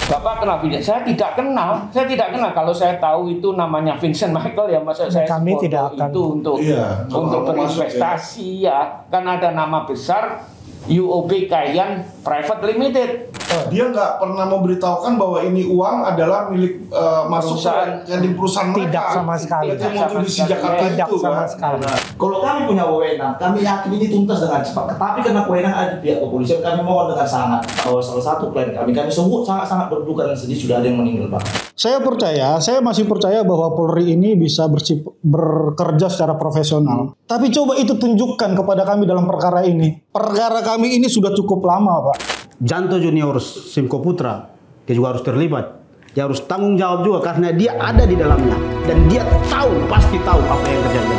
Bapak kenal Vincent? Saya tidak kenal. Saya tidak kenal. Kalau saya tahu itu namanya Vincent Michael ya, masa saya kami tidak akan itu untuk berinvestasi ya. Kan ada nama besar UOB Kayan Private Limited. Dia nggak pernah memberitahukan bahwa ini uang adalah milik masuk ke perusahaan mereka. Tidak sama sekali. Itu yang muncul di Jakarta tidak itu sama kan. sekali. Kalau kami punya wewenang, kami yakin ini tuntas dengan cepat. Tetapi karena wewenang ada di pihak kepolisian, kami mohon dengan sangat bahwa salah satu klien kami sebut sangat-sangat berduka dan sedih sudah ada yang meninggal, Pak. Saya masih percaya bahwa Polri ini bisa bekerja secara profesional. Tapi coba itu tunjukkan kepada kami dalam perkara ini. Perkara kami ini sudah cukup lama, Pak. Janto Junior Simko Putra, dia juga harus terlibat. Dia harus tanggung jawab juga karena dia ada di dalamnya dan dia pasti tahu apa yang terjadi.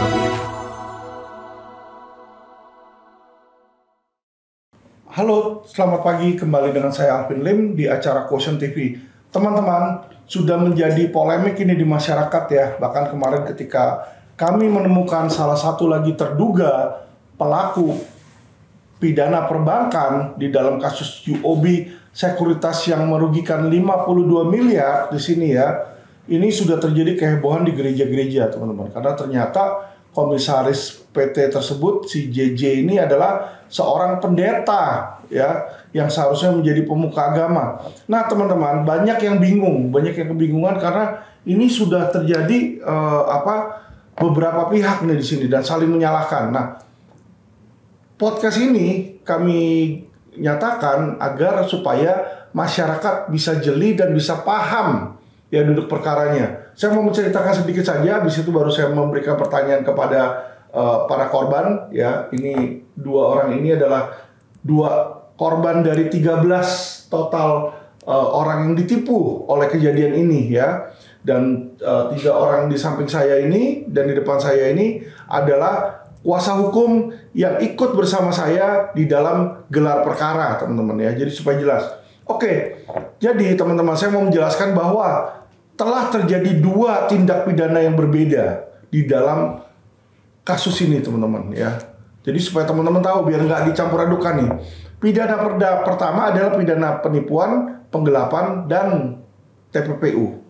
Halo, selamat pagi. Kembali dengan saya Alvin Lim di acara Quotient TV. Teman-teman, sudah menjadi polemik ini di masyarakat ya. Bahkan kemarin ketika kami menemukan salah satu lagi terduga pelaku pidana perbankan di dalam kasus UOB Sekuritas yang merugikan 52 miliar di sini ya. Ini sudah terjadi kehebohan di gereja-gereja, teman-teman. Karena ternyata komisaris PT tersebut, si JJ ini adalah seorang pendeta ya, yang seharusnya menjadi pemuka agama. Nah, teman-teman, banyak yang bingung, banyak yang kebingungan karena ini sudah terjadi beberapa pihak nih di sini dan saling menyalahkan. Nah, podcast ini kami nyatakan agar supaya masyarakat bisa jeli dan bisa paham ya duduk perkaranya. Saya mau menceritakan sedikit saja, habis itu baru saya memberikan pertanyaan kepada para korban ya. Ini dua orang ini adalah dua korban dari 13 total orang yang ditipu oleh kejadian ini ya. Dan 3 orang di samping saya ini dan di depan saya ini adalah kuasa hukum yang ikut bersama saya di dalam gelar perkara, teman-teman ya. Jadi supaya jelas. Oke, jadi teman-teman saya mau menjelaskan bahwa telah terjadi 2 tindak pidana yang berbeda di dalam kasus ini, teman-teman ya. Jadi supaya teman-teman tahu biar nggak dicampur adukan nih. Pidana pertama adalah pidana penipuan, penggelapan, dan TPPU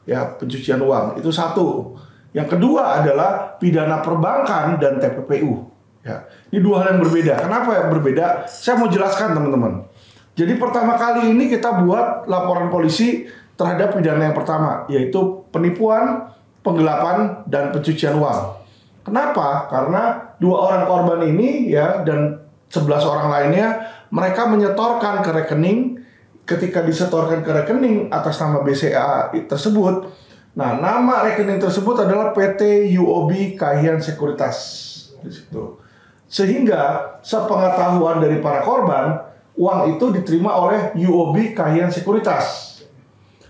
ya, pencucian uang. Itu satu. Yang kedua adalah pidana perbankan dan TPPU. Ya, ini 2 hal yang berbeda. Kenapa ya berbeda? Saya mau jelaskan, teman-teman. Jadi pertama kali ini kita buat laporan polisi terhadap pidana yang pertama, yaitu penipuan, penggelapan, dan pencucian uang. Kenapa? Karena 2 orang korban ini ya dan 11 orang lainnya, mereka menyetorkan ke rekening. Ketika disetorkan ke rekening atas nama BCA tersebut, nah, nama rekening tersebut adalah PT UOB Kayan Sekuritas di situ. Sehingga sepengetahuan dari para korban, uang itu diterima oleh UOB Kayan Sekuritas.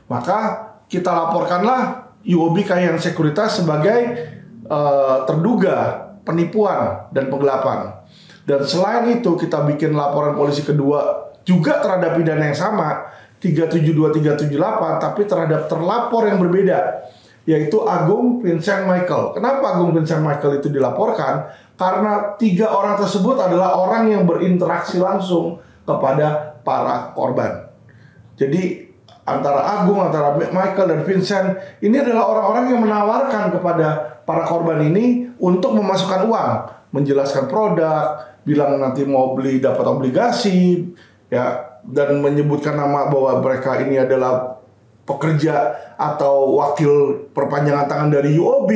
Maka kita laporkanlah UOB Kayan Sekuritas sebagai terduga penipuan dan penggelapan. Dan selain itu kita bikin laporan polisi kedua juga terhadap pidana yang sama, 372-378, tapi terhadap terlapor yang berbeda, yaitu Agung Vincent Michael. Kenapa Agung Vincent Michael itu dilaporkan? Karena 3 orang tersebut adalah orang yang berinteraksi langsung kepada para korban. Jadi antara Agung, antara Michael dan Vincent ini adalah orang-orang yang menawarkan kepada para korban ini untuk memasukkan uang, menjelaskan produk, bilang nanti mau beli dapat obligasi, ya, dan menyebutkan nama bahwa mereka ini adalah pekerja atau wakil perpanjangan tangan dari UOB.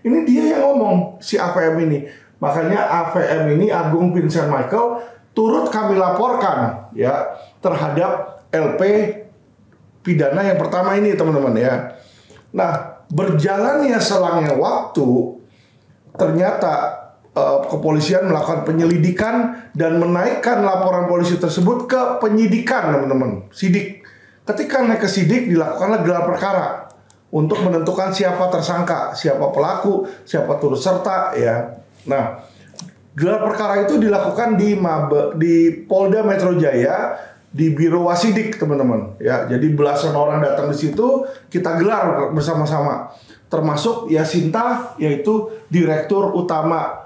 Ini dia yang ngomong, si AVM ini. Makanya AVM ini, Agung Vincent Michael, turut kami laporkan ya terhadap LP pidana yang pertama ini, teman-teman ya. Nah, berjalannya selangnya waktu, ternyata kepolisian melakukan penyelidikan dan menaikkan laporan polisi tersebut ke penyidikan, teman-teman, sidik. Ketika naik ke sidik, dilakukanlah gelar perkara untuk menentukan siapa tersangka, siapa pelaku, siapa turut serta, ya. Nah, gelar perkara itu dilakukan di Polda Metro Jaya, di Biro Wasidik, teman-teman. Ya, jadi belasan orang datang di situ, kita gelar bersama-sama. Termasuk Yasinta, yaitu Direktur Utama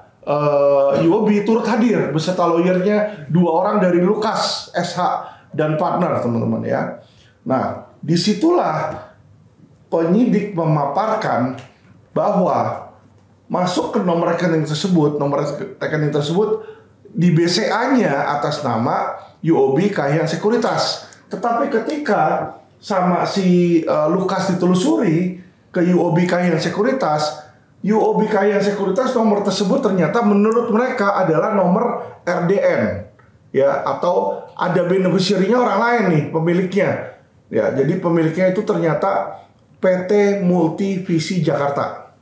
UOB, turut hadir beserta lawyernya 2 orang dari Lukas SH dan partner, teman-teman ya. Nah, disitulah penyidik memaparkan bahwa masuk ke nomor rekening tersebut di BCA-nya atas nama UOB Kahiyang Sekuritas. Tetapi ketika sama si Lukas ditelusuri ke UOB Kahiyang Sekuritas, nomor tersebut ternyata menurut mereka adalah nomor RDN, ya, atau ada beneficiary-nya orang lain nih pemiliknya. Ya, jadi pemiliknya itu ternyata PT Multivisi Jakarta.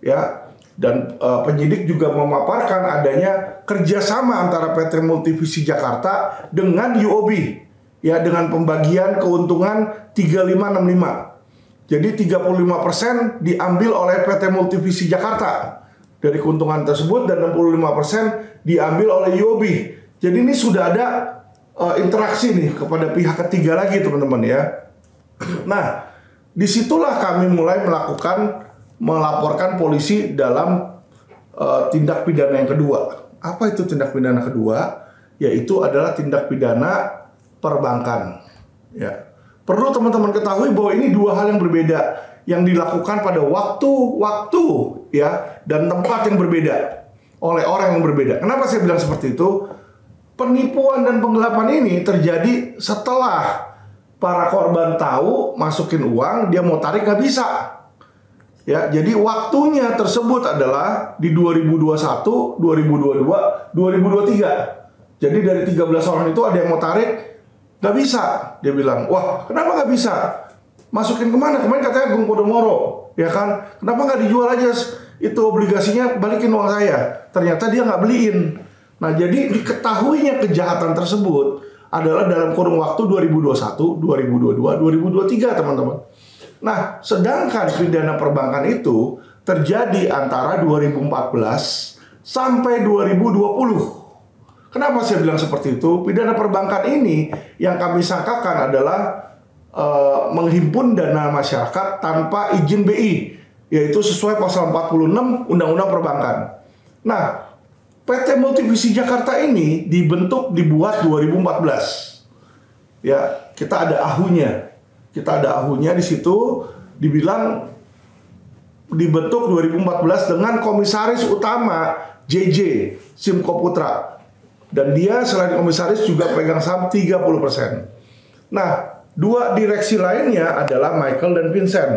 Ya, dan penyidik juga memaparkan adanya kerjasama antara PT Multivisi Jakarta dengan UOB, ya, dengan pembagian keuntungan 3565. Jadi 35% diambil oleh PT Multivisi Jakarta dari keuntungan tersebut dan 65% diambil oleh UOB. Jadi ini sudah ada interaksi nih kepada pihak ketiga lagi, teman-teman, ya. Nah, disitulah kami mulai melaporkan polisi dalam tindak pidana yang kedua. Apa itu tindak pidana kedua? Yaitu adalah tindak pidana perbankan. Ya. Perlu teman-teman ketahui bahwa ini dua hal yang berbeda yang dilakukan pada waktu ya, dan tempat yang berbeda oleh orang yang berbeda. Kenapa saya bilang seperti itu? Penipuan dan penggelapan ini terjadi setelah para korban tahu masukin uang, dia mau tarik nggak bisa. Ya, jadi waktunya tersebut adalah di 2021, 2022, 2023. Jadi dari 13 orang itu ada yang mau tarik, nggak bisa. Dia bilang, wah, kenapa nggak bisa? Masukin kemana? Kemarin katanya Gung Podomoro, ya kan? Kenapa nggak dijual aja itu obligasinya, balikin uang saya? Ternyata dia nggak beliin. Nah, jadi diketahuinya kejahatan tersebut adalah dalam kurun waktu 2021, 2022, 2023, teman-teman. Nah, sedangkan pidana perbankan itu terjadi antara 2014 sampai 2020. Kenapa saya bilang seperti itu? Pidana perbankan ini yang kami sangkakan adalah menghimpun dana masyarakat tanpa izin BI, yaitu sesuai pasal 46 Undang-Undang Perbankan. Nah, PT Multivisi Jakarta ini dibuat 2014. Ya, kita ada ahunya. Di situ dibilang dibentuk 2014 dengan komisaris utama JJ Simko Putra. Dan dia selain komisaris juga pegang saham 30%. Nah, dua direksi lainnya adalah Michael dan Vincent.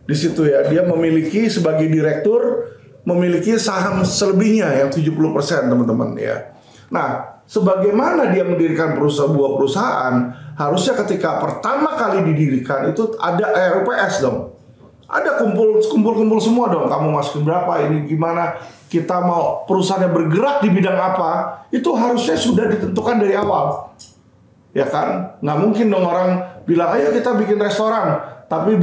Di situ, ya, dia memiliki sebagai direktur memiliki saham selebihnya yang 70%, teman-teman, ya. Nah, sebagaimana dia mendirikan sebuah perusahaan, harusnya ketika pertama kali didirikan itu ada RUPS dong. Ada kumpul semua dong. Kamu masukin berapa, ini gimana, kita mau perusahaannya bergerak di bidang apa, itu harusnya sudah ditentukan dari awal. Ya kan? Nggak mungkin dong orang bilang, ayo kita bikin restoran, tapi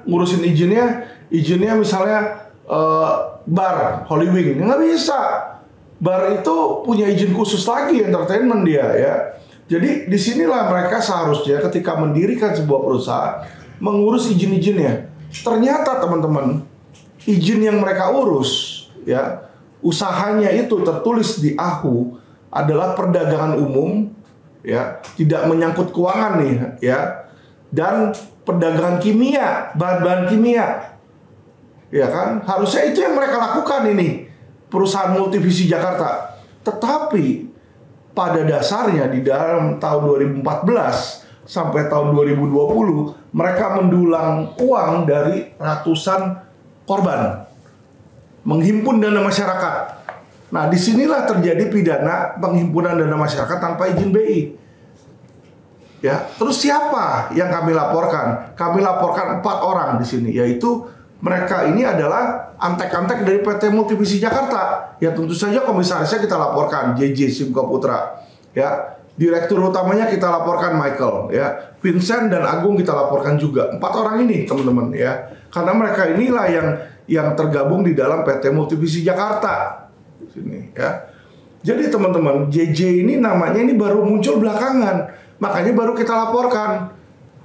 ngurusin izinnya misalnya bar, Holy Wing. Nggak bisa. Bar itu punya izin khusus lagi, entertainment dia, ya. Jadi disinilah mereka seharusnya ketika mendirikan sebuah perusahaan mengurus izin-izinnya. Ternyata, teman-teman, izin yang mereka urus, ya, usahanya itu tertulis di AHU adalah perdagangan umum, ya, tidak menyangkut keuangan nih, ya, dan perdagangan kimia, bahan-bahan kimia, ya kan, harusnya itu yang mereka lakukan ini perusahaan Multivisi Jakarta. Tetapi pada dasarnya di dalam tahun 2014 sampai tahun 2020 mereka mendulang uang dari ratusan korban, menghimpun dana masyarakat. Nah, disinilah terjadi pidana penghimpunan dana masyarakat tanpa izin BI. Ya, terus siapa yang kami laporkan? Kami laporkan 4 orang di sini, yaitu mereka ini adalah antek-antek dari PT Multivisi Jakarta. Ya, tentu saja komisarisnya kita laporkan JJ Simko Putra. Ya, direktur utamanya kita laporkan Michael. Ya, Vincent dan Agung kita laporkan juga. 4 orang ini, teman-teman, ya. Karena mereka inilah yang tergabung di dalam PT Multivisi Jakarta. Di sini, ya. Jadi teman-teman, JJ ini namanya ini baru muncul belakangan, makanya baru kita laporkan.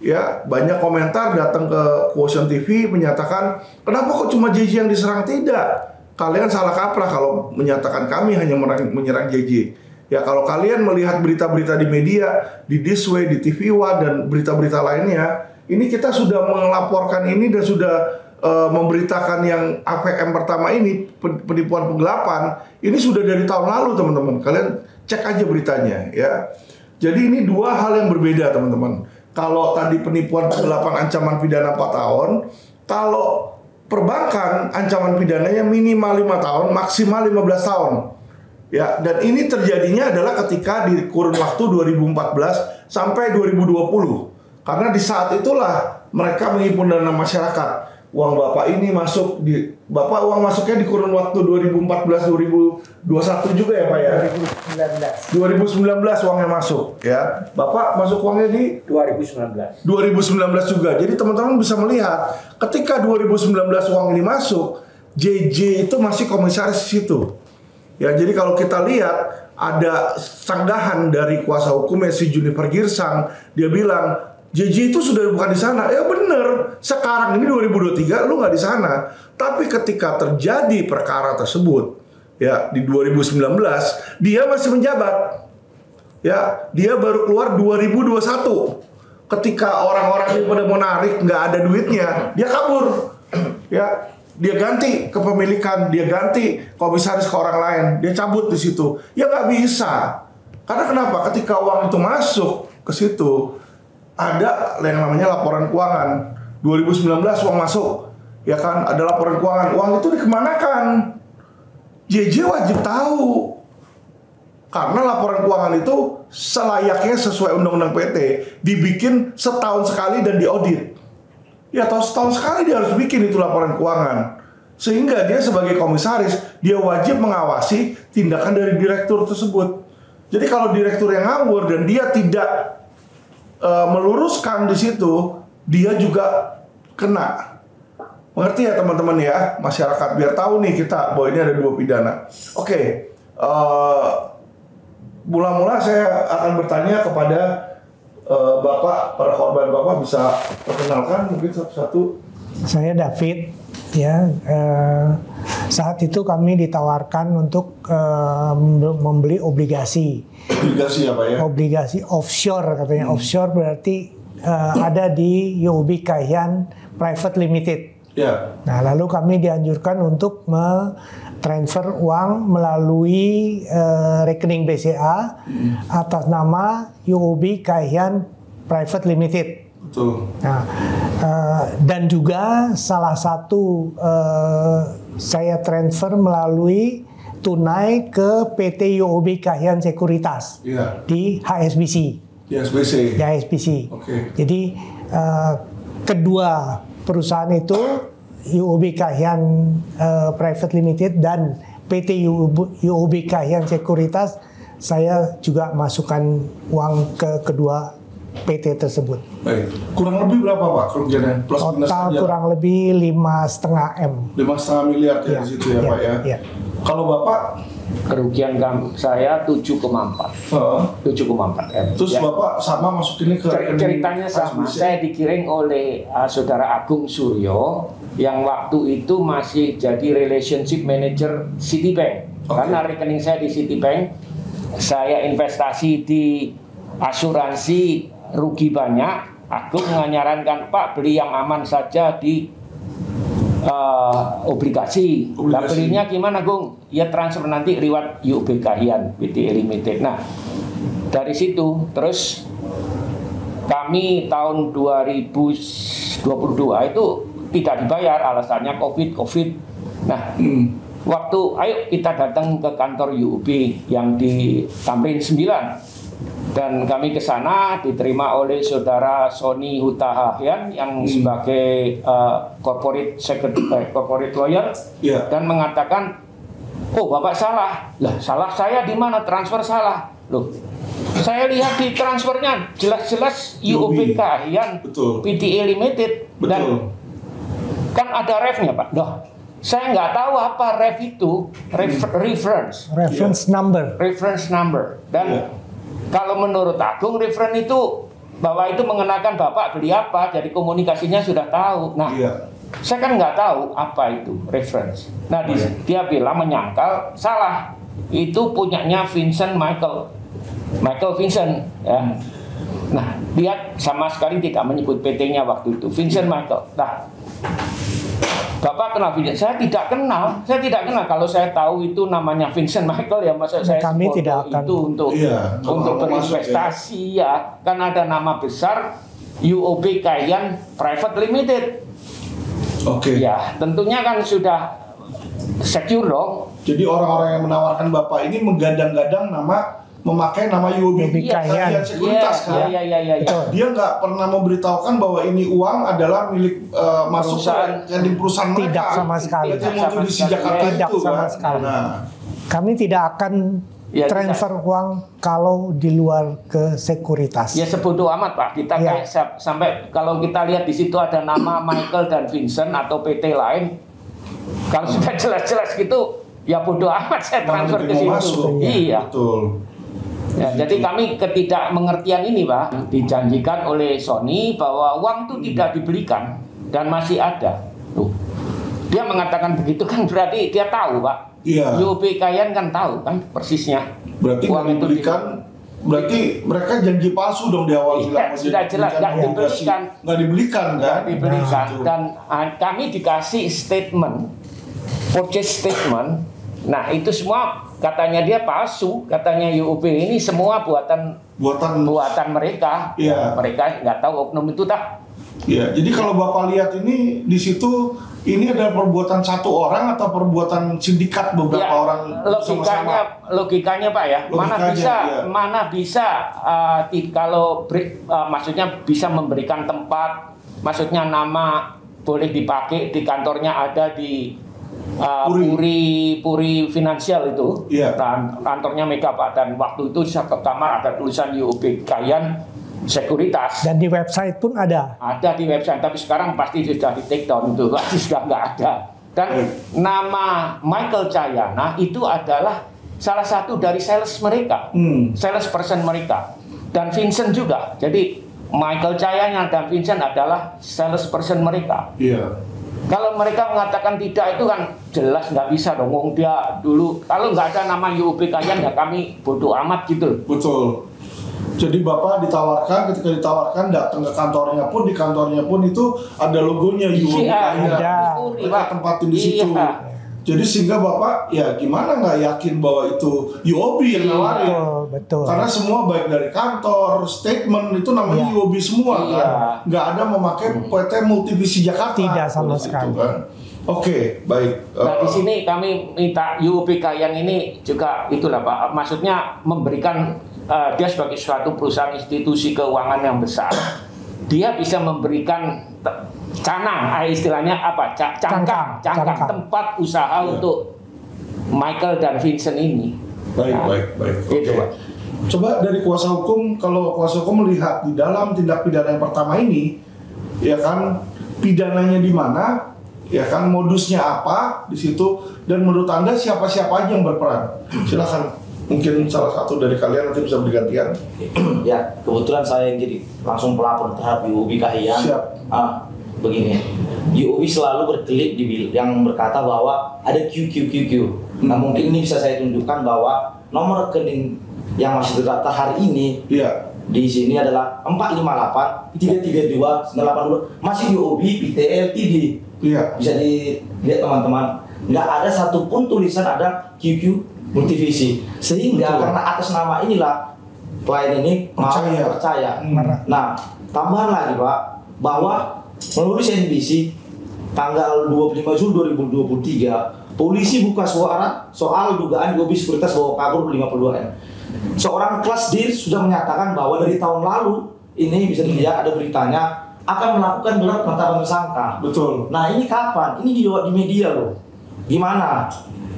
Ya, banyak komentar datang ke Quotient TV menyatakan, kenapa kok cuma JJ yang diserang? Tidak, kalian salah kaprah kalau menyatakan kami hanya menyerang JJ. Ya kalau kalian melihat berita-berita di media, di This Way, di TV One dan berita-berita lainnya, ini kita sudah melaporkan ini dan sudah memberitakan yang APM pertama ini, penipuan penggelapan, ini sudah dari tahun lalu teman-teman. Kalian cek aja beritanya ya. Jadi ini dua hal yang berbeda teman-teman. Kalau tadi penipuan penggelapan ancaman pidana 4 tahun, kalau perbankan ancaman pidananya minimal 5 tahun, maksimal 15 tahun. Ya, dan ini terjadinya adalah ketika di kurun waktu 2014 sampai 2020. Karena di saat itulah mereka menghimpun dana masyarakat. Uang Bapak ini masuk di Bapak uang masuknya di kurun waktu 2014 2021 juga ya Pak ya? 2019 uangnya masuk ya. Bapak masuk uangnya di 2019 juga. Jadi teman-teman bisa melihat ketika 2019 uang ini masuk, JJ itu masih komisaris di situ. Ya, jadi kalau kita lihat ada sanggahan dari kuasa hukumnya si Juniper Girsang, dia bilang JJ itu sudah bukan di sana. Ya bener, sekarang ini 2023 lu nggak di sana. Tapi ketika terjadi perkara tersebut, ya di 2019 dia masih menjabat. Ya, dia baru keluar 2021. Ketika orang-orang ini pada mau narik nggak ada duitnya, dia kabur. Ya, dia ganti kepemilikan, dia ganti komisaris ke orang lain, dia cabut di situ. Ya nggak bisa. Karena kenapa? Ketika uang itu masuk ke situ, ada yang namanya laporan keuangan. 2019 uang masuk, ya kan? Ada laporan keuangan. Uang itu dikemanakan? JJ wajib tahu. Karena laporan keuangan itu selayaknya sesuai undang-undang PT dibikin setahun sekali dan diaudit. Ya, setahun sekali dia harus bikin itu laporan keuangan. Sehingga dia sebagai komisaris, dia wajib mengawasi tindakan dari direktur tersebut. Jadi kalau direktur yang ngawur dan dia tidak meluruskan di situ, dia juga kena. Mengerti ya teman-teman ya, masyarakat biar tahu nih kita bahwa ini ada 2 pidana. Oke, mula-mula saya akan bertanya kepada Bapak, para korban. Bapak bisa perkenalkan mungkin satu-satu. Saya David, ya. Saat itu kami ditawarkan untuk membeli obligasi. Obligasi apa ya? Obligasi offshore katanya. Offshore berarti ada di UOB Kay Hian Private Limited. Ya. Nah, lalu kami dianjurkan untuk transfer uang melalui rekening BCA atas nama UOB Kay Hian Private Limited. Betul. Nah, dan juga salah satu saya transfer melalui tunai ke PT UOB Kay Hian Sekuritas di HSBC. Di HSBC. Okay. Jadi kedua perusahaan itu UOB Kay Hian Private Limited dan PT UOB Kay Hian Sekuritas, saya juga masukkan uang ke kedua PT tersebut. Baik. Kurang lebih berapa Pak kerugiannya? Plus minus total aja. Kurang lebih 5,5 M. 5,5 miliar ya di situ ya Pak ya. Ya. Kalau Bapak Kerugian saya 7,4 M. Terus ya. Bapak sama masukinnya ke ceritanya sama. Saya dikirim oleh Saudara Agung Suryo yang waktu itu masih jadi relationship manager Citibank. Karena rekening saya di Citibank, saya investasi di asuransi rugi banyak. Agung menyarankan Pak beli yang aman saja di obligasi. Lah belinya gimana Gung? Ya transfer nanti lewat UOB Kay Hian PT Limited. Nah dari situ terus kami tahun 2022 itu tidak dibayar, alasannya COVID. Nah waktu ayo kita datang ke kantor UOB yang di Tamrin 9. Dan kami ke sana diterima oleh Saudara Sony Huta Hahian yang sebagai corporate lawyer dan mengatakan, oh Bapak salah. Lah salah saya di mana? Transfer salah. Loh, saya lihat di transfernya jelas-jelas UOB Kay Hian PTE Limited. Dan kan ada refnya Pak. Loh, saya nggak tahu apa ref itu, reference number. Dan kalau menurut Agung, referen itu bahwa itu mengenakan Bapak beli apa, jadi komunikasinya sudah tahu. Nah, saya kan nggak tahu apa itu reference. Nah, dia bilang menyangkal salah. itu punyanya Vincent Michael Vincent ya. Nah, dia sama sekali tidak menyebut PT-nya waktu itu, Vincent Michael. Nah, Bapak kenal Vincent? Saya tidak kenal. Kalau saya tahu itu namanya Vincent Michael, ya masa saya Kami foto tidak akan. itu untuk berinvestasi ya. Kan ada nama besar UOB Kayan Private Limited. Oke. Ya, tentunya kan sudah secure dong. Jadi orang-orang yang menawarkan Bapak ini menggadang-gadang memakai nama UOB Kayan Sekuritas kan? Iya. Dia nggak pernah memberitahukan bahwa ini uang adalah milik masuk ke perusahaan mereka. Tidak sama sekali. PT Multivisi Jakarta Tidak itu sama kan? sekali. Nah, Kami tidak akan transfer uang kalau di luar ke sekuritas. Ya sebodoh amat Pak. Kita Ya. kayak sampai kalau kita lihat di situ ada nama Michael dan Vincent atau PT lain, kalau sudah jelas-jelas gitu, ya bodoh amat saya transfer ke situ. masuk. Iya. Betul. Ya, jadi kami ketidakmengertian ini Pak, dijanjikan oleh Sony bahwa uang itu tidak dibelikan dan masih ada. Tuh. Dia mengatakan begitu kan berarti dia tahu Pak. Iya. UOB Kayan kan tahu kan persisnya. Berarti nggak dibelikan. Berarti mereka janji palsu dong di awal Iya, bilang. sudah jelas nggak dibelikan. Nggak dibelikan kan? Nggak dibelikan. Nah, Dan kami dikasih statement, purchase statement. Nah itu semua katanya dia palsu, katanya UOB ini semua buatan mereka. Iya. Mereka nggak tahu oknum itu tak. Iya, jadi kalau Bapak lihat ini di situ ini adalah perbuatan satu orang atau perbuatan sindikat beberapa Ya, orang sama-sama? logikanya Pak ya, Logikanya, mana bisa kalau maksudnya bisa memberikan tempat, maksudnya nama boleh dipakai di kantornya ada di Puri Finansial itu, Iya. kantornya Mega Pak, dan waktu itu saya ke kamar ada tulisan UOB Kayan Sekuritas. Dan di website pun ada. Ada di website, tapi sekarang pasti sudah di take down itu, pasti sudah nggak ada. Dan nama Michael Cayana itu adalah salah satu dari sales mereka, sales person mereka, dan Vincent juga. Jadi Michael Cayana dan Vincent adalah sales person mereka. Iya. Kalau mereka mengatakan tidak itu kan jelas nggak bisa dong. Wong dia dulu kalau nggak ada nama UOB Kayan ya kami bodoh amat gitu. Betul. Jadi Bapak ketika ditawarkan datang ke kantornya pun, di kantornya pun itu ada logonya UOB Kayan. ada. Mereka tempatin di situ. Iya. Jadi sehingga Bapak ya gimana nggak yakin bahwa itu UOB yang nawarin. Betul. Karena semua baik dari kantor, statement itu namanya UOB semua kan. Nggak ada memakai PT Multivisi Jakarta. Tidak sama Gitu sekali. kan. Oke, baik. Nah di sini kami minta UOB Kayan ini juga itulah Pak. Maksudnya memberikan dia sebagai suatu perusahaan institusi keuangan yang besar. Dia bisa memberikan canang, istilahnya apa? Cangkang tempat usaha untuk Michael dan Vincent ini. Baik. Itu, Oke. Pak. Coba dari kuasa hukum, kalau kuasa hukum melihat di dalam tindak pidana yang pertama ini, ya kan pidananya di mana, ya kan modusnya apa di situ, dan menurut Anda siapa-siapa aja yang berperan? Silakan. Mungkin salah satu dari kalian nanti bisa bergantian. Ya, kebetulan saya yang jadi langsung pelapor terhadap UOB Kayan. Siap. Begini, UOB selalu berkelit yang berkata bahwa ada QQ. Nah mungkin ini bisa saya tunjukkan bahwa nomor rekening yang masih terdaftar hari ini di sini adalah 458 332 982 masih UOB PTL TD. Bisa dilihat teman-teman, nggak ada satupun tulisan ada QQ Multivisi, sehingga karena atas nama inilah klien ini percaya. Nah, tambahan lagi Pak, bahwa melalui CNBC tanggal 25 Juli 2023, polisi buka suara soal dugaan UOB Sekuritas bawa kabur 52M. Seorang kelas D sudah menyatakan bahwa dari tahun lalu ini bisa dilihat ada beritanya akan melakukan gelar penetapan tersangka. Betul. Nah ini kapan? Ini di media loh. Gimana?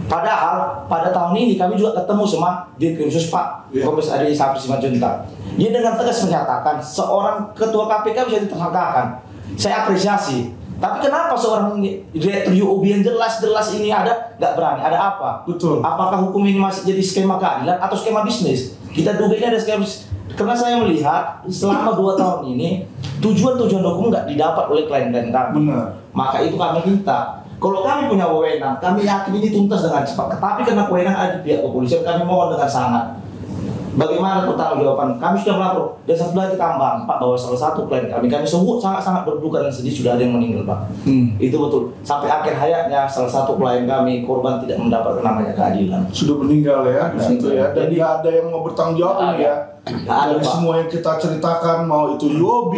Padahal pada tahun ini kami juga ketemu sama Dirkrimsus Pak Kombes Adi Sapri Simanjuntak. Dia dengan tegas menyatakan seorang ketua KPK bisa ditersangkakan. Saya apresiasi. Tapi kenapa seorang direktur UOB yang jelas-jelas ini ada nggak berani? Ada apa? Betul. Apakah hukum ini masih jadi skema keadilan atau skema bisnis? Kita duga ini ada skema bisnis. Karena saya melihat selama 2 tahun ini tujuan-tujuan hukum nggak didapat oleh klien-klien kami. Benar. Maka itu kami minta Kalau kami punya wewenang, kami yakin ini tuntas dengan cepat. Tapi karena wewenang ada di pihak kepolisian, kami mohon dengan sangat. Bagaimana pertanggungjawaban? Kami sudah melapor. Dan satu lagi tambah 4 bahwa salah satu klien kami sebut sangat-sangat berduka dan sedih sudah ada yang meninggal, Pak. Itu betul. Sampai akhir hayatnya salah satu klien kami korban tidak mendapatkan namanya keadilan. Sudah meninggal ya di situ ya. Dan Jadi, nggak ada yang mau bertanggung jawab ini ya. Dari Pak. semua yang kita ceritakan, mau itu UOB,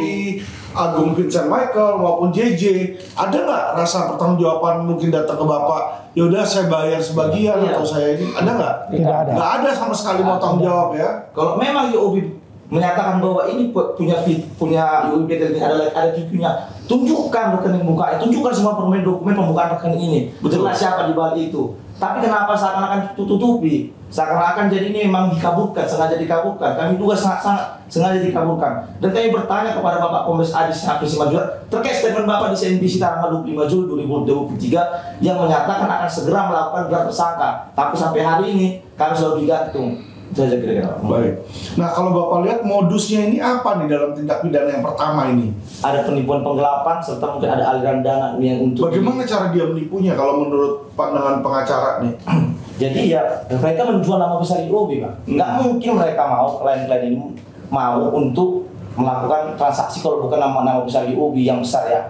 Agung Vincent Michael maupun JJ, ada nggak rasa pertanggungjawaban mungkin datang ke Bapak? Ya udah saya bayar sebagian atau saya ini, ada nggak? Tidak ada. Nggak ada sama sekali mau tanggung jawab ya. Kalau memang UOB menyatakan bahwa ini punya UOB ini ada QQ-nya, tunjukkan rekening buka, tunjukkan semua dokumen pembukaan rekening ini. Jelas siapa di balik itu. Tapi kenapa seakan-akan tutupi? Seakan-akan jadi ini memang dikabulkan, sengaja dikabulkan. Kami juga sangat sengaja dikabulkan. Dan kami bertanya kepada Bapak Kombes Adis Hafiz Simanjuntak terkait statement Bapak di CNBC tanggal 25 Juli 2023 yang menyatakan akan segera melakukan gelar tersangka. Tapi sampai hari ini kami selalu digantung. Itu saja kira-kira. Baik. Nah kalau Bapak lihat modusnya ini apa nih dalam tindak pidana yang pertama ini? Ada penipuan penggelapan serta mungkin ada aliran dana yang untuk. Bagaimana cara dia menipunya kalau menurut pandangan pengacara nih? Jadi ya mereka menjual nama besar UOB, Pak. Nggak mungkin mereka mau klien-klien ini mau untuk melakukan transaksi kalau bukan nama besar UOB yang besar ya.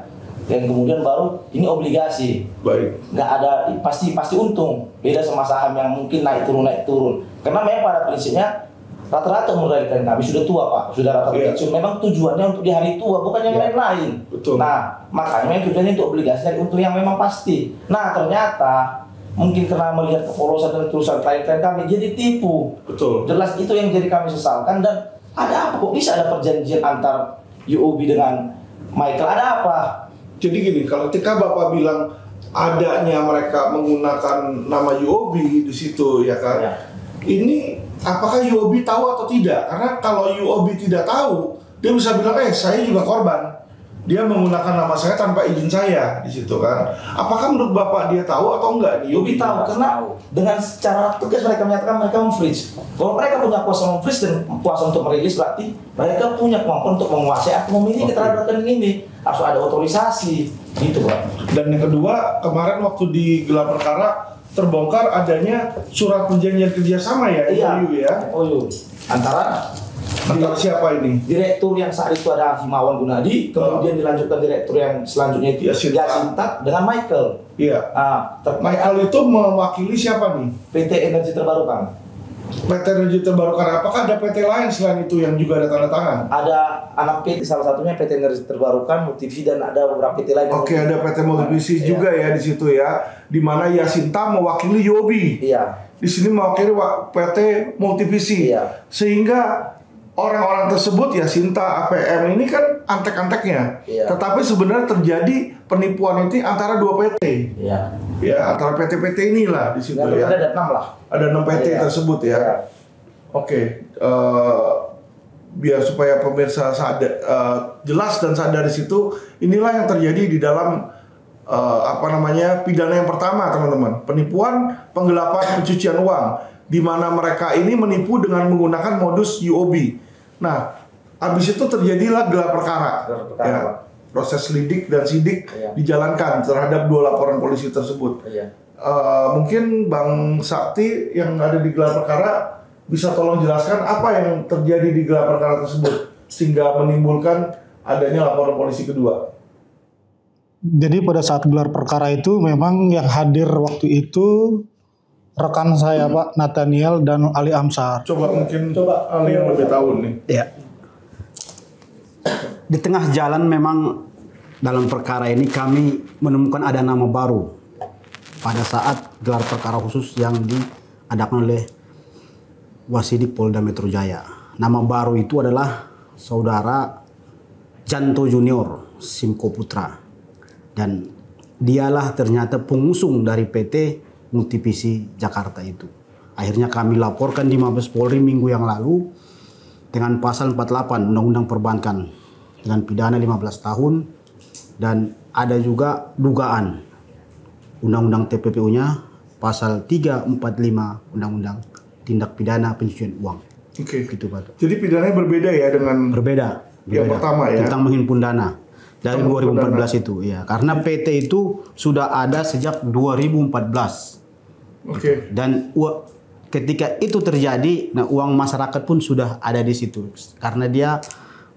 Dan kemudian baru ini obligasi. Baik. Nggak ada pasti untung. Beda sama saham yang mungkin naik turun. Karena memang pada prinsipnya rata-rata modal klien kami sudah tua, Pak. Sudah rata-rata pensiun. Memang tujuannya untuk di hari tua, bukan yang lain-lain. Betul. Nah, makanya memang tujuannya untuk obligasi dari untung yang memang pasti. Nah, ternyata mungkin karena melihat kepolosan dan ketulusan klien-klien kami jadi tipu. Betul. Jelas itu yang jadi kami sesalkan. Dan ada apa kok bisa ada perjanjian antar UOB dengan Michael? Ada apa? Jadi gini, kalau ketika Bapak bilang adanya mereka menggunakan nama UOB di situ ya kan, ini apakah UOB tahu atau tidak? Karena kalau UOB tidak tahu, dia bisa bilang, saya juga korban. Dia menggunakan nama saya tanpa izin saya di situ kan. Apakah menurut Bapak dia tahu atau enggak? UOB tahu karena dengan secara tegas mereka menyatakan mereka memfreeze. Kalau mereka punya kuasa memfreeze dan kuasa untuk merilis, berarti mereka punya kemampuan untuk menguasai atau memiliki terhadap rekening ini. Harus ada otorisasi, gitu Pak. Dan yang kedua, kemarin waktu di gelar perkara terbongkar adanya surat perjanjian kerjasama ya, MOU ya. MOU antara siapa ini? Direktur yang saat itu ada Himawan Gunadi, kemudian dilanjutkan direktur yang selanjutnya itu Yasinta dengan Michael. Iya. Michael itu mewakili siapa nih? PT Energi Terbarukan. PT Energi Terbarukan. Apakah ada PT lain selain itu yang juga ada tanda tangan? Ada anak PT, salah satunya PT Energi Terbarukan, Multivisi, dan ada beberapa PT lain. Oke, ada PT Multivisi juga ya di situ ya, di mana Yasinta mewakili Yobi. Iya. Di sini mewakili PT Multivisi. Iya. Sehingga orang-orang tersebut Yasinta, APM ini kan antek-anteknya. Iya. Tetapi sebenarnya terjadi penipuan itu antara dua PT. Iya. Ya, antara PT-PT inilah di situ ya. Ada 6 lah. Ada 6 PT tersebut ya. Iya. Oke, biar supaya pemirsa sadar, jelas dan sadar di situ, inilah yang terjadi di dalam pidana yang pertama, teman-teman. Penipuan, penggelapan, pencucian uang, di mana mereka ini menipu dengan menggunakan modus UOB. Nah, habis itu terjadilah gelar perkara. Ya, proses lidik dan sidik dijalankan terhadap 2 laporan polisi tersebut. Mungkin Bang Sakti yang ada di gelar perkara bisa tolong jelaskan apa yang terjadi di gelar perkara tersebut sehingga menimbulkan adanya laporan polisi kedua. Jadi pada saat gelar perkara itu memang yang hadir waktu itu rekan saya Pak Nathaniel dan Ali Amsar. Coba Ali yang lebih tahu nih. Ya. Di tengah jalan memang dalam perkara ini kami menemukan ada nama baru pada saat gelar perkara khusus yang diadakan oleh Wasidik Polda Metro Jaya. Nama baru itu adalah Saudara Janto Junior Simko Putra, dan dialah ternyata pengusung dari PT Multivisi Jakarta itu. Akhirnya kami laporkan di Mabes Polri minggu yang lalu dengan pasal 48 Undang-Undang Perbankan dengan pidana 15 tahun dan ada juga dugaan Undang-Undang TPPU-nya pasal 345 Undang-Undang Tindak Pidana Pencucian Uang. Oke. Gitu Pak. Jadi pidananya berbeda ya dengan Berbeda. yang pertama ya. Tentang menghimpun dana. Dari 2014 itu, ya. Karena PT itu sudah ada sejak 2014. Oke. Dan ketika itu terjadi, nah uang masyarakat pun sudah ada di situ. Karena dia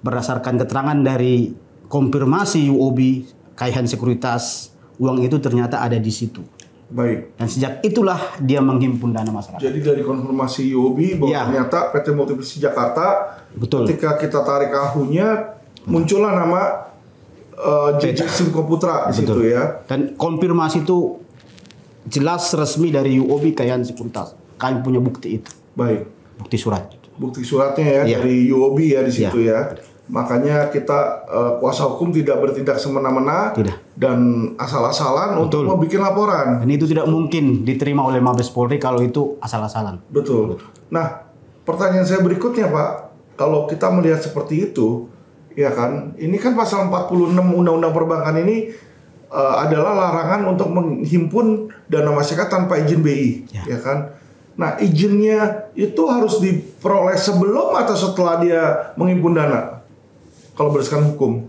berdasarkan keterangan dari konfirmasi UOB, Kayhan Sekuritas, uang itu ternyata ada di situ. Baik. Dan sejak itulah dia menghimpun dana masyarakat. Jadi dari konfirmasi UOB bahwa Ya. ternyata PT Multiplus Jakarta, Betul. ketika kita tarik ahunya, muncullah nama JJ Simco Putra di situ Betul. ya. Dan konfirmasi itu jelas resmi dari UOB Kayhan Sekuritas. Kami punya bukti itu, Baik. bukti surat. Bukti suratnya ya Iya. dari UOB ya di situ ya. Makanya kita kuasa hukum tidak bertindak semena-mena Tidak. dan asal-asalan untuk Betul. membuat laporan. Dan itu tidak mungkin diterima oleh Mabes Polri kalau itu asal-asalan. Betul. Nah, pertanyaan saya berikutnya Pak, kalau kita melihat seperti itu, ya kan, ini kan pasal 46 Undang-Undang Perbankan ini adalah larangan untuk menghimpun dana masyarakat tanpa izin BI, ya kan. Nah, izinnya itu harus diperoleh sebelum atau setelah dia menghimpun dana? Kalau berdasarkan hukum.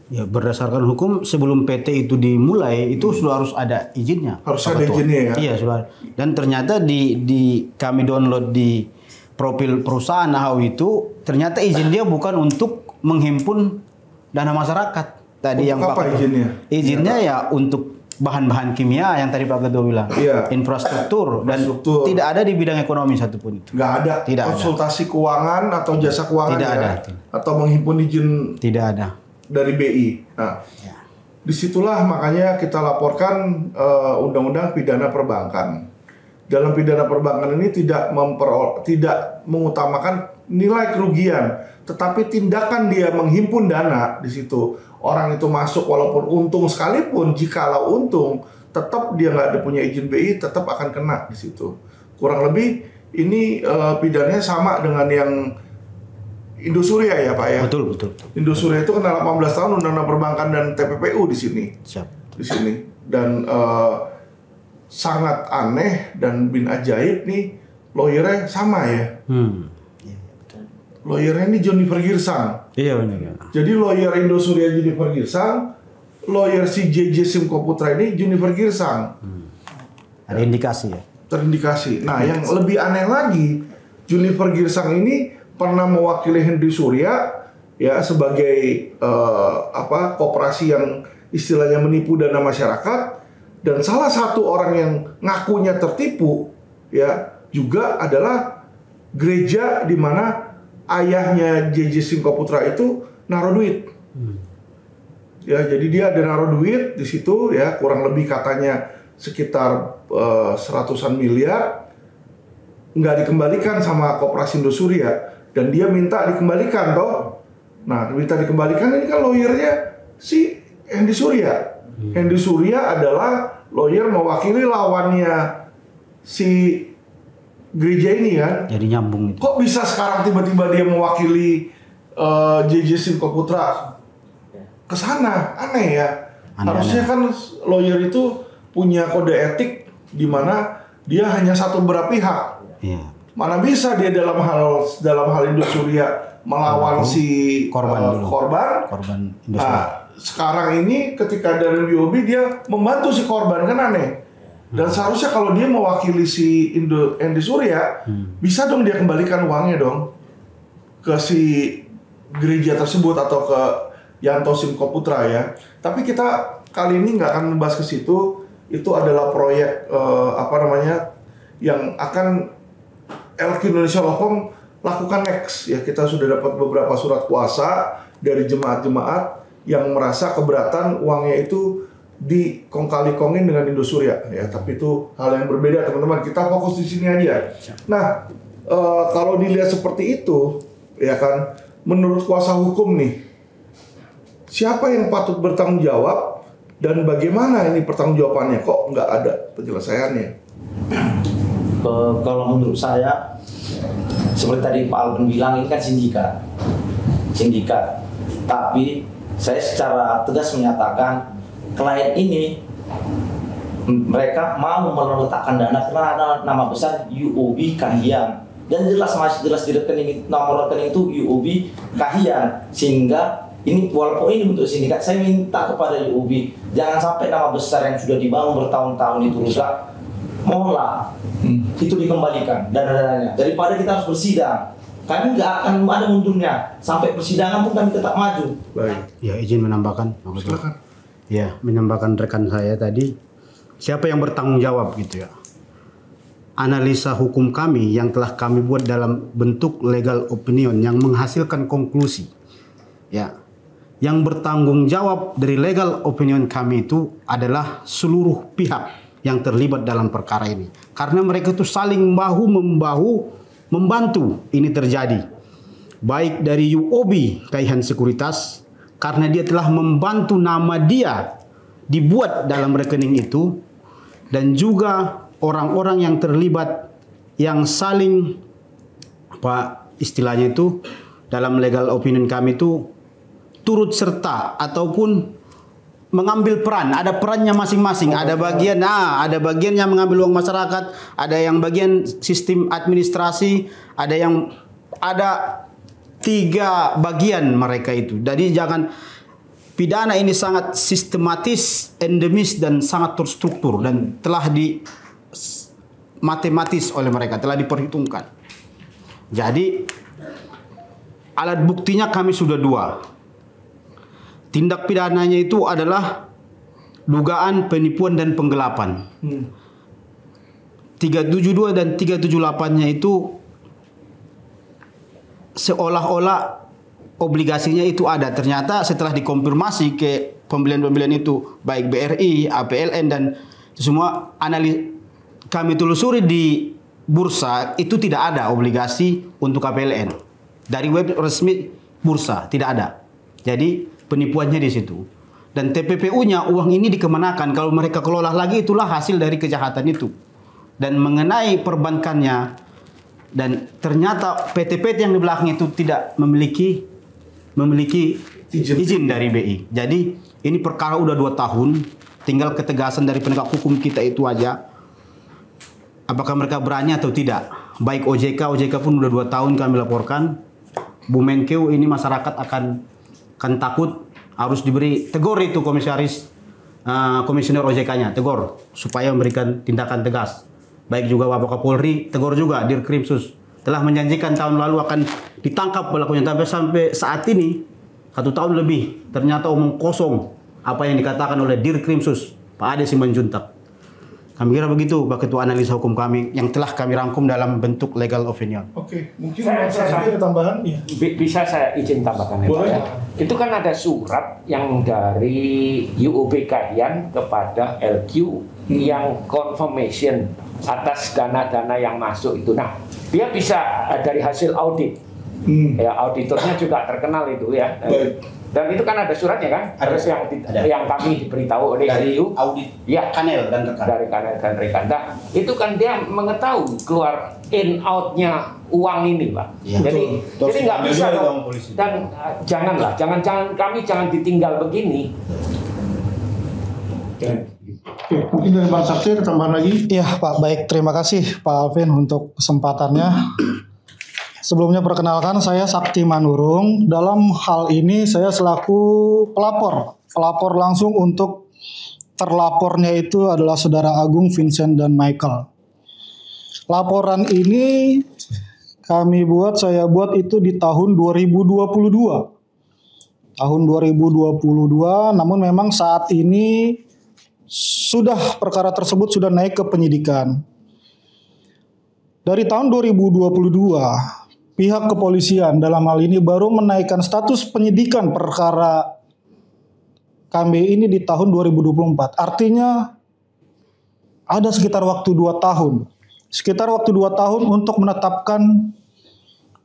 Ya, berdasarkan hukum sebelum PT itu dimulai itu sudah harus ada izinnya. Harus Pak ada Ketua. izinnya ya? Iya, sudah. Dan ternyata di kami download di profil perusahaan Ahau itu ternyata izin dia bukan untuk menghimpun dana masyarakat. Tadi Untuk yang apa Pak Ketua. izinnya? Izinnya ya untuk bahan-bahan kimia yang tadi Pak Ketua bilang. Iya. Infrastruktur dan Infrastruktur. tidak ada di bidang ekonomi satupun itu. Nggak ada Tidak ada. konsultasi keuangan atau jasa keuangan Tidak ya? ada. Atau menghimpun izin Tidak ada. dari BI. Nah, disitulah makanya kita laporkan Undang-Undang Pidana Perbankan. Dalam pidana perbankan ini tidak mengutamakan nilai kerugian, tetapi tindakan dia menghimpun dana di situ. Orang itu masuk walaupun untung sekalipun, jikalau untung, tetap dia nggak ada punya izin BI, tetap akan kena di situ. Kurang lebih ini pidananya sama dengan yang Indosuria ya Pak ya. Betul, betul. Indosuria itu kena 18 tahun Undang-Undang Perbankan dan TPPU di sini. Siap. Di sini. Dan sangat aneh dan bin ajaib nih, lawyernya sama ya. Lawyernya ini Junifer Girsang. Iya benar. Jadi lawyer Indosuria Junifer Girsang, lawyer si JJ Simco Putra ini Junifer Girsang. Ada indikasi ya. Terindikasi. Nah, yang lebih aneh lagi, Junifer Girsang ini pernah mewakili Henry Surya ya sebagai koperasi yang istilahnya menipu dana masyarakat, dan salah satu orang yang ngakunya tertipu ya juga adalah gereja di mana ayahnya JJ Simco Putra itu naruh duit. Ya, jadi dia ada naruh duit di situ ya, kurang lebih katanya sekitar seratusan miliar, nggak dikembalikan sama Koperasi Indosuria, dan dia minta dikembalikan toh. Nah, minta dikembalikan ini kan lawyernya si Hendy Surya. Hendy Surya adalah lawyer mewakili lawannya si gereja ini kan. Jadi nyambung itu. Kok bisa sekarang tiba-tiba dia mewakili JJ Simco Putra ke sana? Aneh ya. Aneh-aneh. Harusnya kan lawyer itu punya kode etik di mana dia hanya satu belah pihak. Iya. Mana bisa dia dalam hal Indosuria melawan si Korban dulu. Korban Indosuria. Nah, sekarang ini ketika dari UOB dia membantu si korban, kan aneh. Dan seharusnya kalau dia mewakili si Indosuria, bisa dong dia kembalikan uangnya dong ke si gereja tersebut atau ke Yanto Simco Putra ya. Tapi kita kali ini nggak akan membahas ke situ. Itu adalah proyek yang akan LQ Indonesia Law lakukan next ya. Kita sudah dapat beberapa surat kuasa dari jemaat-jemaat yang merasa keberatan uangnya itu dikong-kali-kongin dengan Indosuria ya. Tapi itu hal yang berbeda teman-teman. Kita fokus di sini aja. Nah, kalau dilihat seperti itu ya kan, menurut kuasa hukum nih, siapa yang patut bertanggung jawab dan bagaimana ini pertanggungjawabannya? Kok nggak ada penyelesaiannya? Kalau menurut saya, seperti tadi Pak Alvin bilang, ini kan sindikat. Tapi saya secara tegas menyatakan klien ini mereka mau meletakkan dana karena ada nama besar UOB Kahiyang, dan jelas di rekening, nomor rekening itu UOB Kahiyang, sehingga ini walaupun ini bentuk sindikat, saya minta kepada UOB jangan sampai nama besar yang sudah dibangun bertahun-tahun itu rusak. Mohonlah itu dikembalikan dana-dananya daripada kita harus bersidang. Kami nggak akan ada mundurnya sampai persidangan pun kami tetap maju. Baik. Ya, izin menambahkan. Silakan. Ya, menambahkan rekan saya tadi, siapa yang bertanggung jawab gitu ya. Analisa hukum kami yang telah kami buat dalam bentuk legal opinion yang menghasilkan konklusi. Ya. Yang bertanggung jawab dari legal opinion kami itu adalah seluruh pihak yang terlibat dalam perkara ini. Karena mereka itu saling bahu-membahu membantu ini terjadi. Baik dari UOB Kaihan Sekuritas, karena dia telah membantu nama dia dibuat dalam rekening itu, dan juga orang-orang yang terlibat yang saling istilahnya itu dalam legal opinion kami itu turut serta ataupun mengambil peran, ada perannya masing-masing. Ada bagian yang mengambil uang masyarakat, ada yang bagian sistem administrasi, ada 3 bagian mereka itu. Jadi jangan, pidana ini sangat sistematis, endemis dan sangat terstruktur dan telah matematis oleh mereka, telah diperhitungkan. Jadi alat buktinya kami sudah 2. Tindak pidananya itu adalah dugaan penipuan dan penggelapan. 372 dan 378-nya itu seolah-olah obligasinya itu ada. Ternyata setelah dikonfirmasi ke pembelian-pembelian itu, baik BRI, APLN dan semua kami telusuri di bursa itu tidak ada obligasi untuk APLN. Dari web resmi bursa tidak ada. Jadi penipuannya di situ. Dan TPPU-nya uang ini dikemanakan, kalau mereka kelola lagi itulah hasil dari kejahatan itu. Dan mengenai perbankannya, dan ternyata PT-PT yang di belakang itu tidak memiliki izin dari BI. Jadi ini perkara udah 2 tahun, tinggal ketegasan dari penegak hukum kita itu aja. Apakah mereka berani atau tidak? Baik OJK pun udah 2 tahun kami laporkan. Bu Menkeu ini masyarakat akan takut, harus diberi tegur itu komisioner OJK-nya, tegur supaya memberikan tindakan tegas. Baik juga Bapak Kapolri, tegur juga Dirkrimsus. Telah menjanjikan tahun lalu akan ditangkap pelakunya, tapi sampai saat ini 1 tahun lebih ternyata omong kosong apa yang dikatakan oleh Dirkrimsus Pak Ade Simanjuntak. Kami kira begitu Pak Ketua, analisa hukum kami yang telah kami rangkum dalam bentuk legal opinion. Oke, mungkin saya ada tambahan ya. Bisa saya izin tambahkan ya, Pak, ya? Itu kan ada surat yang dari UOB Kaihan kepada LQ yang confirmation atas dana-dana yang masuk itu. Nah, dia bisa dari hasil audit. Ya, auditornya juga terkenal itu ya. Dan itu kan ada suratnya kan? Terus yang kami diberitahu oleh dari LQ, audit ya, Kanel dan rekan. Dari Kanel dan rekan. Nah, itu kan dia mengetahui keluar in out-nya uang ini, Pak. Ya, Jadi nggak bisa dong. Dan jangan kami jangan ditinggal begini. Oke, mungkin dari Bang Sakti ada tambahan lagi? Iya Pak, baik, terima kasih Pak Alvin untuk kesempatannya. Sebelumnya perkenalkan, saya Sakti Manurung. Dalam hal ini saya selaku pelapor langsung untuk terlapornya itu adalah Saudara Agung, Vincent dan Michael. Laporan ini saya buat itu di tahun 2022. Tahun 2022, namun memang saat ini perkara tersebut sudah naik ke penyidikan. Dari tahun 2022, pihak kepolisian dalam hal ini baru menaikkan status penyidikan perkara KMB ini di tahun 2024. Artinya ada sekitar waktu 2 tahun. Sekitar waktu 2 tahun untuk menetapkan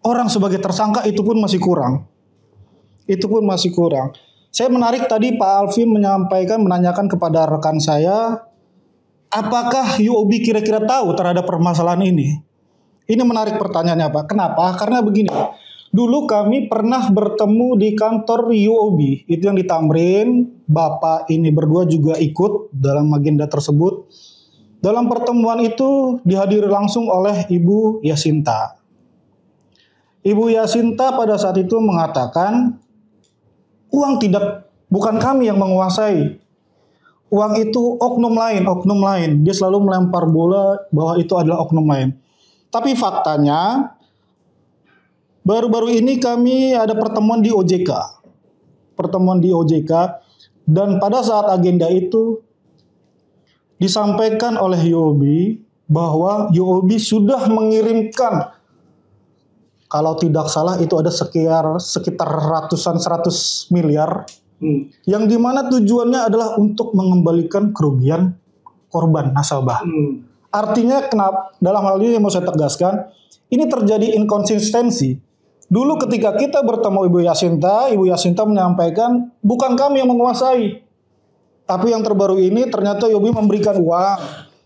orang sebagai tersangka itu pun masih kurang. Saya menarik tadi Pak Alvin menanyakan kepada rekan saya, apakah UOB kira-kira tahu terhadap permasalahan ini? Ini menarik pertanyaannya Pak. Kenapa? Karena begini, dulu kami pernah bertemu di kantor UOB, itu yang di Tamrin. Bapak ini berdua juga ikut dalam agenda tersebut. Dalam pertemuan itu dihadiri langsung oleh Ibu Yasinta. Ibu Yasinta pada saat itu mengatakan uang bukan kami yang menguasai. Uang itu oknum lain. Dia selalu melempar bola bahwa itu adalah oknum lain. Tapi faktanya, baru-baru ini kami ada pertemuan di OJK. Dan pada saat agenda itu disampaikan oleh UOB bahwa UOB sudah mengirimkan, kalau tidak salah itu ada sekitar 100 miliar, yang dimana tujuannya adalah untuk mengembalikan kerugian korban nasabah. Artinya kenapa dalam hal ini mau saya tegaskan, ini terjadi inkonsistensi. Dulu ketika kita bertemu Ibu Yasinta menyampaikan bukan kami yang menguasai. Tapi yang terbaru ini ternyata UOB memberikan uang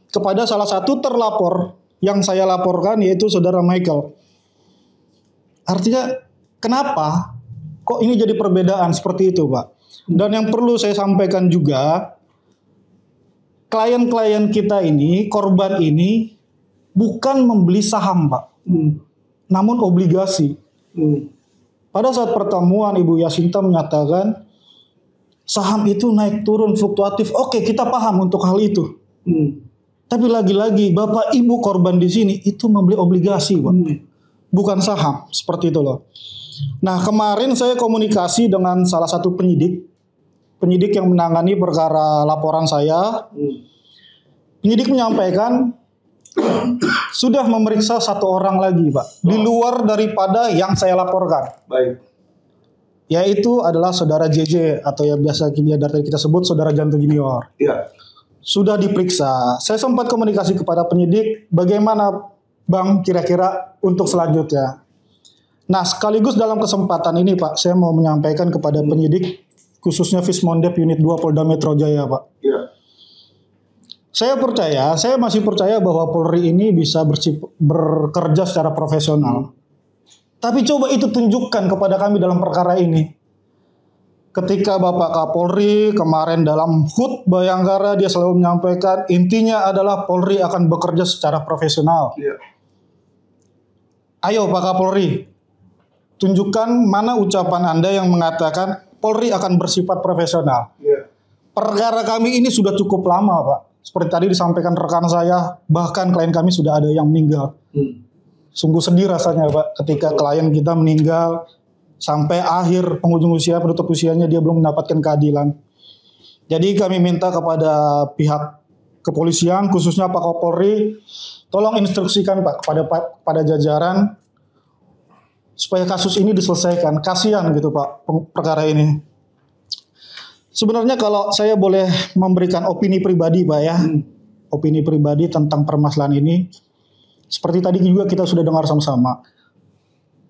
kepada salah satu terlapor yang saya laporkan, yaitu Saudara Michael. Artinya kenapa kok ini jadi perbedaan seperti itu, Pak? Dan yang perlu saya sampaikan juga, klien-klien kita ini, korban ini bukan membeli saham, Pak, namun obligasi. Pada saat pertemuan Ibu Yasinta menyatakan saham itu naik turun fluktuatif. Oke, kita paham untuk hal itu. Tapi lagi-lagi Bapak Ibu korban di sini itu membeli obligasi, Pak. Bukan saham, seperti itu loh. Nah, kemarin saya komunikasi dengan salah satu penyidik yang menangani perkara laporan saya. Penyidik menyampaikan sudah memeriksa 1 orang lagi, Pak, di luar daripada yang saya laporkan. Baik. Yaitu adalah Saudara JJ atau yang biasa kita sebut Saudara Janto Junior. Iya. Sudah diperiksa. Saya sempat komunikasi kepada penyidik, bagaimana Bang kira-kira untuk selanjutnya. Nah, sekaligus dalam kesempatan ini, Pak, saya mau menyampaikan kepada penyidik, khususnya Vismondep Unit 2 Polda Metro Jaya, Pak. Iya. Saya masih percaya bahwa Polri ini bisa bekerja secara profesional. Tapi coba itu tunjukkan kepada kami dalam perkara ini. Ketika Bapak Kapolri kemarin dalam HUT Bayangkara, dia selalu menyampaikan intinya adalah Polri akan bekerja secara profesional. Iya. Ayo Pak Kapolri, tunjukkan mana ucapan Anda yang mengatakan Polri akan bersifat profesional. Iya. Perkara kami ini sudah cukup lama, Pak. Seperti tadi disampaikan rekan saya, bahkan klien kami sudah ada yang meninggal. Sungguh sedih rasanya, Pak, ketika klien kita meninggal sampai akhir penghujung usia, penutup usianya dia belum mendapatkan keadilan. Jadi kami minta kepada pihak kepolisian, khususnya Pak Kapolri, tolong instruksikan Pak kepada jajaran supaya kasus ini diselesaikan. Kasihan gitu Pak perkara ini. Sebenarnya kalau saya boleh memberikan opini pribadi Pak ya, opini pribadi tentang permasalahan ini, seperti tadi juga kita sudah dengar sama-sama,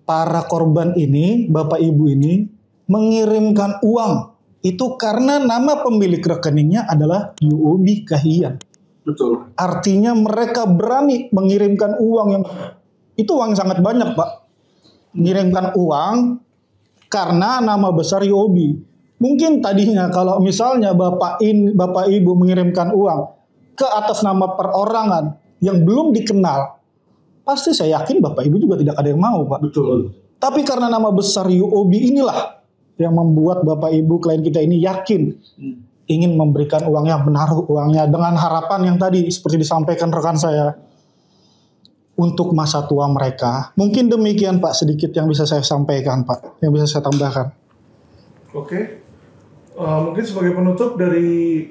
para korban ini, Bapak Ibu ini mengirimkan uang itu karena nama pemilik rekeningnya adalah UOB Kahiyang. Betul. Artinya mereka berani mengirimkan uang yang itu uang yang sangat banyak, Pak. Mengirimkan uang karena nama besar UOB. Mungkin tadinya kalau misalnya Bapak Ibu mengirimkan uang ke atas nama perorangan yang belum dikenal, pasti saya yakin Bapak Ibu juga tidak ada yang mau, Pak. Betul. Tapi karena nama besar UOB inilah yang membuat Bapak Ibu klien kita ini yakin ingin memberikan uangnya, menaruh uangnya dengan harapan yang tadi seperti disampaikan rekan saya untuk masa tua mereka. Mungkin demikian Pak sedikit yang bisa saya sampaikan Pak, yang bisa saya tambahkan. Oke. Mungkin sebagai penutup dari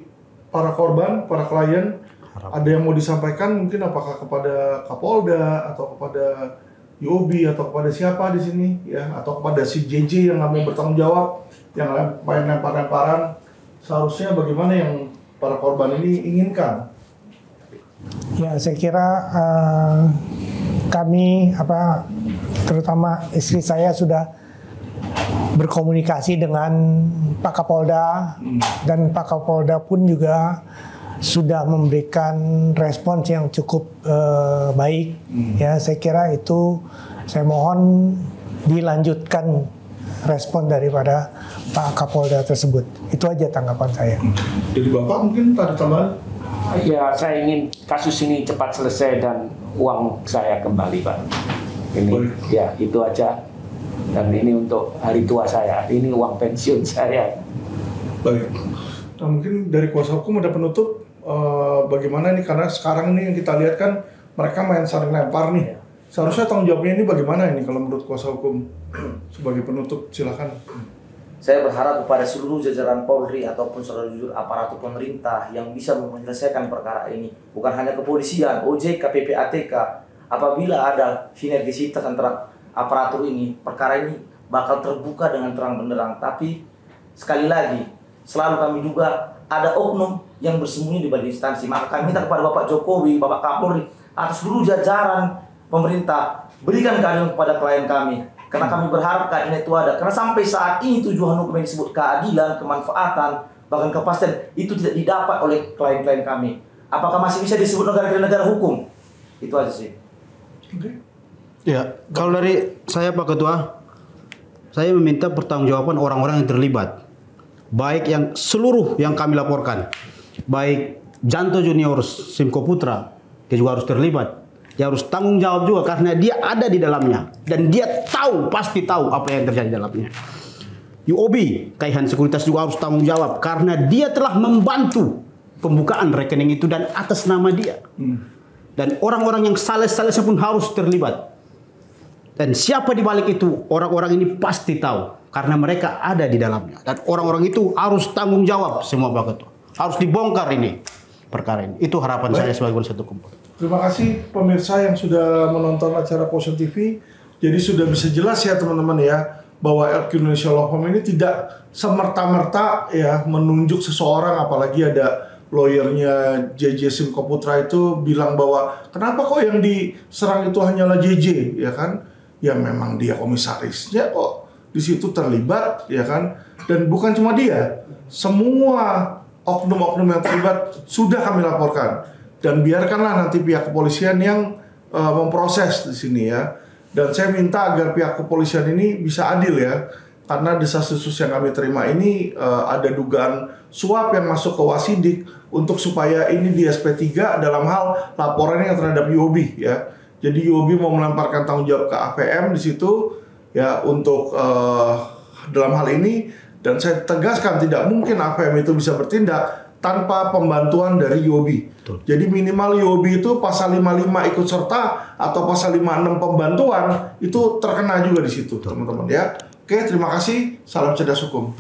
para korban, para klien, ada yang mau disampaikan mungkin apakah kepada Kapolda atau kepada UOB atau kepada siapa di sini ya, atau kepada si JJ yang nggak mau bertanggung jawab, yang main lempar-lemparan. Seharusnya bagaimana yang para korban ini inginkan? Ya, saya kira kami terutama istri saya sudah berkomunikasi dengan Pak Kapolda dan Pak Kapolda pun juga sudah memberikan respons yang cukup baik. Ya, saya kira itu saya mohon dilanjutkan respon daripada Pak Kapolda tersebut. Itu aja tanggapan saya. Jadi Bapak mungkin ada tambahan? Ya, saya ingin kasus ini cepat selesai dan uang saya kembali, Pak. Ini, ya itu aja. Dan ini untuk hari tua saya, ini uang pensiun saya. Baik. Nah, mungkin dari kuasa hukum ada penutup bagaimana nih, karena sekarang ini yang kita lihat kan mereka main saling lempar nih. Seharusnya tanggung jawabnya ini bagaimana ini kalau menurut kuasa hukum? Sebagai penutup silakan. Saya berharap kepada seluruh jajaran Polri ataupun seluruh aparatur pemerintah yang bisa menyelesaikan perkara ini, bukan hanya kepolisian, OJK, PPATK. Apabila ada sinergisitas antara aparatur ini, perkara ini bakal terbuka dengan terang benderang. Tapi sekali lagi, selalu kami juga ada oknum yang bersembunyi di balik instansi. Maka kami minta kepada Bapak Jokowi, Bapak Kapolri, atas seluruh jajaran pemerintah, berikan keadilan kepada klien kami. Karena kami berharap keadilan itu ada. Karena sampai saat ini tujuan hukum yang disebut keadilan, kemanfaatan, bahkan kepastian itu tidak didapat oleh klien-klien kami. Apakah masih bisa disebut negara hukum? Itu aja sih. Ya, kalau dari saya Pak Ketua, saya meminta pertanggungjawaban orang-orang yang terlibat. Baik yang seluruh yang kami laporkan. Baik Janto Junior Simko Putra, dia juga harus terlibat. Dia harus tanggung jawab juga karena dia ada di dalamnya dan dia tahu, pasti tahu apa yang terjadi di dalamnya. UOB Kaihan Sekuritas juga harus tanggung jawab karena dia telah membantu pembukaan rekening itu dan atas nama dia. Dan orang-orang yang sales-salesnya pun harus terlibat. Dan siapa di balik itu, orang-orang ini pasti tahu karena mereka ada di dalamnya. Dan orang-orang itu harus tanggung jawab semua Pak Ketua. Harus dibongkar ini perkara ini. Itu harapan saya sebagai penasihat hukum. Terima kasih pemirsa yang sudah menonton acara Quotient TV. Jadi sudah bisa jelas ya teman-teman ya, bahwa LQ Indonesia Law Firm ini tidak semerta-merta ya menunjuk seseorang, apalagi ada lawyernya JJ Simko Putra itu bilang bahwa kenapa kok yang diserang itu hanyalah JJ, ya kan? Ya memang dia komisarisnya kok di situ terlibat, ya kan? Dan bukan cuma dia, semua oknum-oknum yang terlibat sudah kami laporkan. Dan biarkanlah nanti pihak kepolisian yang memproses di sini ya. Dan saya minta agar pihak kepolisian ini bisa adil ya. Karena desas-desus yang kami terima ini ada dugaan suap yang masuk ke Wasidik untuk supaya ini di SP3 dalam hal laporannya terhadap UOB ya. Jadi UOB mau melemparkan tanggung jawab ke APM di situ ya untuk dalam hal ini, dan saya tegaskan tidak mungkin APM itu bisa bertindak tanpa pembantuan dari UOB. Jadi minimal UOB itu pasal 55 ikut serta atau pasal 56 pembantuan itu terkena juga di situ, teman-teman ya. Oke, terima kasih. Salam cerdas hukum.